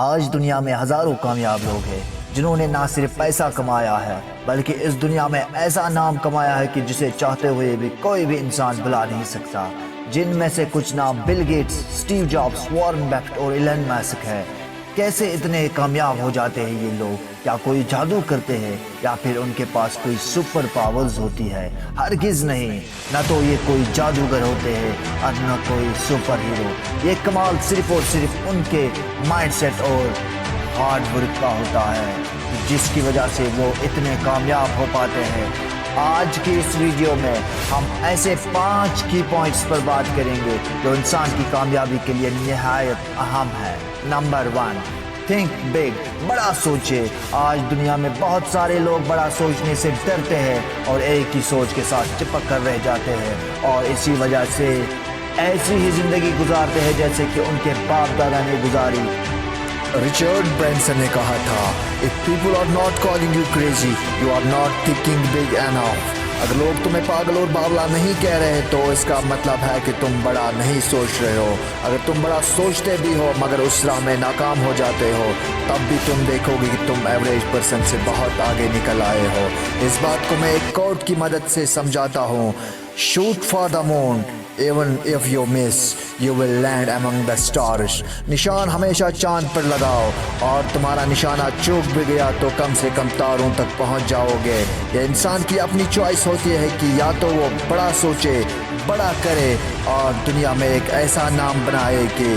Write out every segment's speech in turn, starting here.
آج دنیا میں ہزاروں کامیاب لوگ ہیں جنہوں نے نہ صرف پیسہ کمایا ہے بلکہ اس دنیا میں ایسا نام کمایا ہے کہ جسے چاہتے ہوئے بھی کوئی بھی انسان بلا نہیں سکتا۔ جن میں سے کچھ نام Bill Gates, Steve Jobs, Warren Buffett اور ایلن ماسک ہے۔ کیسے اتنے کامیاب ہو جاتے ہیں یہ لوگ؟ کیا کوئی جادو کرتے ہیں یا پھر ان کے پاس کوئی سپر پاورز ہوتی ہے؟ ہرگز نہیں، نہ تو یہ کوئی جادوگر ہوتے ہیں اور نہ کوئی سپر ہیرو۔ یہ کمال صرف اور صرف ان کے مائنڈ سیٹ اور ہارڈ ورک کا ہوتا ہے جس کی وجہ سے وہ اتنے کامیاب ہو پاتے ہیں۔ آج کی اس ویڈیو میں ہم ایسے 5 کی پوائنٹس پر بات کریں گے جو انسان کی کامیابی کے لیے نہایت اہم ہے۔ نمبر 1، تھنک بگ، بڑا سوچے۔ آج دنیا میں بہت سارے لوگ بڑا سوچنے سے ڈرتے ہیں اور ایک ہی سوچ کے ساتھ چپک کر رہ جاتے ہیں اور اسی وجہ سے ایسی ہی زندگی گزارتے ہیں جیسے کہ ان کے باپ دادا نے گزاری۔ رچرڈ برینسن نے کہا تھا، "If people are not calling you crazy, you are not thinking big enough." اگر لوگ تمہیں پاگل اور باولا نہیں کہہ رہے تو اس کا مطلب ہے کہ تم بڑا نہیں سوچ رہے ہو۔ اگر تم بڑا سوچتے بھی ہو مگر اس راہ میں ناکام ہو جاتے ہو تب بھی تم دیکھو گے کہ تم ایوریج پرسن سے بہت آگے نکل آئے ہو۔ اس بات کو میں ایک کوٹ کی مدد سے سمجھاتا ہوں، "Shoot for the moon. Even if you miss, you will land among the stars." نشان ہمیشہ چاند پر لگاؤ اور تمہارا نشانہ چوک بھی گیا تو کم سے کم تاروں تک پہنچ جاؤ گے۔ یہ انسان کی اپنی چوائس ہوتی ہے کہ یا تو وہ بڑا سوچے، بڑا کرے اور دنیا میں ایک ایسا نام بنائے کہ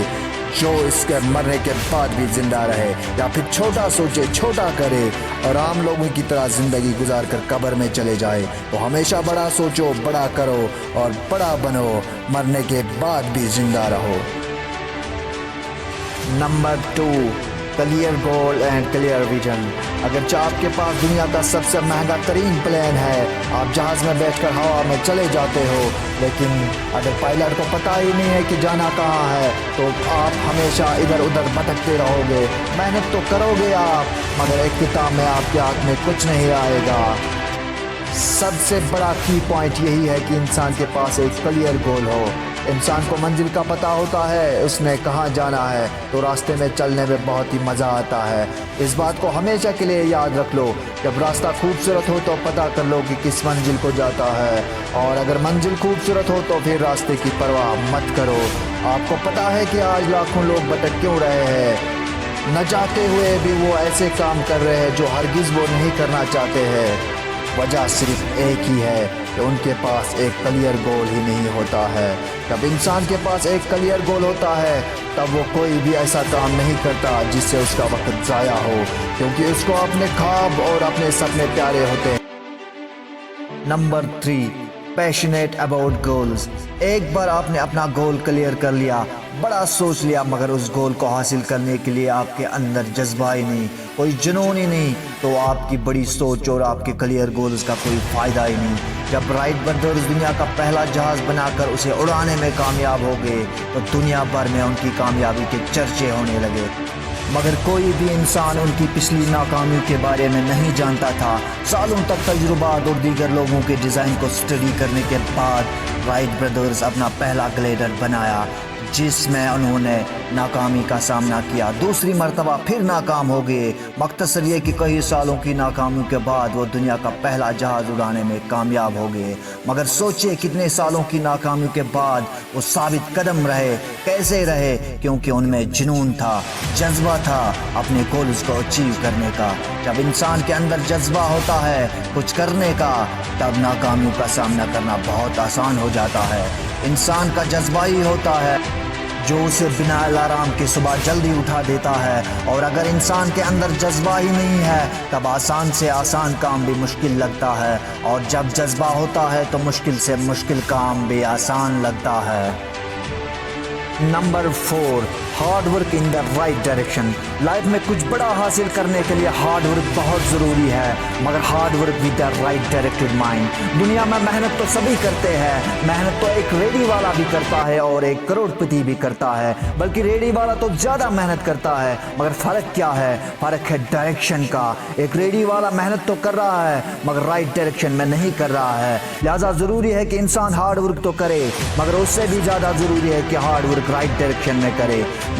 جو اس کے مرنے کے بعد بھی زندہ رہے، یا پھر چھوٹا سوچے، چھوٹا کرے اور عام لوگوں کی طرح زندگی گزار کر قبر میں چلے جائے۔ تو ہمیشہ بڑا سوچو، بڑا کرو اور بڑا بنو، مرنے کے بعد بھی زندہ رہو۔ Number 2، clear goal and clear vision. اگرچہ آپ کے پاس دنیا کا سب سے مہنگا ترین پلین ہے، آپ جہاز میں بیٹھ کر ہوا میں چلے جاتے ہو، لیکن اگر پائلٹ کو پتہ ہی نہیں ہے کہ جانا کہاں ہے تو آپ ہمیشہ ادھر ادھر بھٹکتے رہو گے۔ محنت تو کرو گے آپ مگر ایک کتاب میں آپ کے ہاتھ میں کچھ نہیں آئے گا۔ سب سے بڑا کی پوائنٹ یہی ہے کہ انسان کے پاس ایک کلیئر گول ہو۔ انسان کو منزل کا پتہ ہوتا ہے، اس نے کہاں جانا ہے تو راستے میں چلنے میں بہت ہی مزہ آتا ہے۔ اس بات کو ہمیشہ کے لیے یاد رکھ لو، جب راستہ خوبصورت ہو تو پتہ کر لو کہ کس منزل کو جاتا ہے، اور اگر منزل خوبصورت ہو تو پھر راستے کی پرواہ مت کرو۔ آپ کو پتہ ہے کہ آج لاکھوں لوگ بھٹک کیوں رہے ہیں؟ نہ چاہتے ہوئے بھی وہ ایسے کام کر رہے ہیں جو ہرگز وہ نہیں کرنا چاہتے ہیں۔ وجہ صرف ایک ہی ہے کہ ان کے پاس ایک کلیئر گول ہی نہیں ہوتا ہے۔ جب انسان کے پاس ایک کلیئر گول ہوتا ہے تب وہ کوئی بھی ایسا کام نہیں کرتا جس سے اس کا وقت ضائع ہو، کیونکہ اس کو اپنے خواب اور اپنے سپنے پیارے ہوتے ہیں۔ Number 3، passionate about goals. ایک بار آپ نے اپنا گول کلیئر کر لیا، بڑا سوچ لیا، مگر اس گول کو حاصل کرنے کے لیے آپ کے اندر جذبہ ہی نہیں، کوئی جنون ہی نہیں، تو آپ کی بڑی سوچ اور آپ کے کلیئر گولز کا کوئی فائدہ ہی نہیں۔ جب رائٹ برادرز دنیا کا پہلا جہاز بنا کر اسے اڑانے میں کامیاب ہو گئے تو دنیا بھر میں ان کی کامیابی کے چرچے ہونے لگے، مگر کوئی بھی انسان ان کی پچھلی ناکامیوں کے بارے میں نہیں جانتا تھا۔ سالوں تک تجربات اور دیگر لوگوں کے ڈیزائن کو اسٹڈی کرنے کے بعد رائٹ برادرز اپنا پہلا گلائڈر بنایا جس میں انہوں نے ناکامی کا سامنا کیا، دوسری مرتبہ پھر ناکام ہو گئے۔ مختصر یہ کہ کئی سالوں کی ناکامیوں کے بعد وہ دنیا کا پہلا جہاز اڑانے میں کامیاب ہو گئے، مگر سوچے کتنے سالوں کی ناکامیوں کے بعد وہ ثابت قدم رہے۔ کیسے رہے؟ کیونکہ ان میں جنون تھا، جذبہ تھا اپنے گولز کو اچیو کرنے کا۔ جب انسان کے اندر جذبہ ہوتا ہے کچھ کرنے کا تب ناکامیوں کا سامنا کرنا بہت آسان ہو جاتا ہے۔ انسان کا جذبہ ہی ہوتا ہے جو اسے بنا الارم کے صبح جلدی اٹھا دیتا ہے، اور اگر انسان کے اندر جذبہ ہی نہیں ہے تب آسان سے آسان کام بھی مشکل لگتا ہے، اور جب جذبہ ہوتا ہے تو مشکل سے مشکل کام بھی آسان لگتا ہے۔ Number 4، hard work in the right direction. Life میں کچھ بڑا حاصل کرنے کے لیے ہارڈ ورک بہت ضروری ہے، مگر hard work with the right directed mind. دنیا میں محنت تو سبھی کرتے ہیں، محنت تو ایک ریڈی والا بھی کرتا ہے اور ایک کروڑ پتی بھی کرتا ہے، بلکہ ریڈی والا تو زیادہ محنت کرتا ہے، مگر فرق کیا ہے؟ فرق ہے ڈائریکشن کا۔ ایک ریڈی والا محنت تو کر رہا ہے مگر رائٹ ڈائریکشن میں نہیں کر رہا ہے، لہٰذا ضروری ہے کہ انسان ہارڈ ورک تو کرے، مگر اس سے بھی زیادہ ضروری ہے کہ ہارڈ ورک رائٹ ڈائریکشن میں کرے۔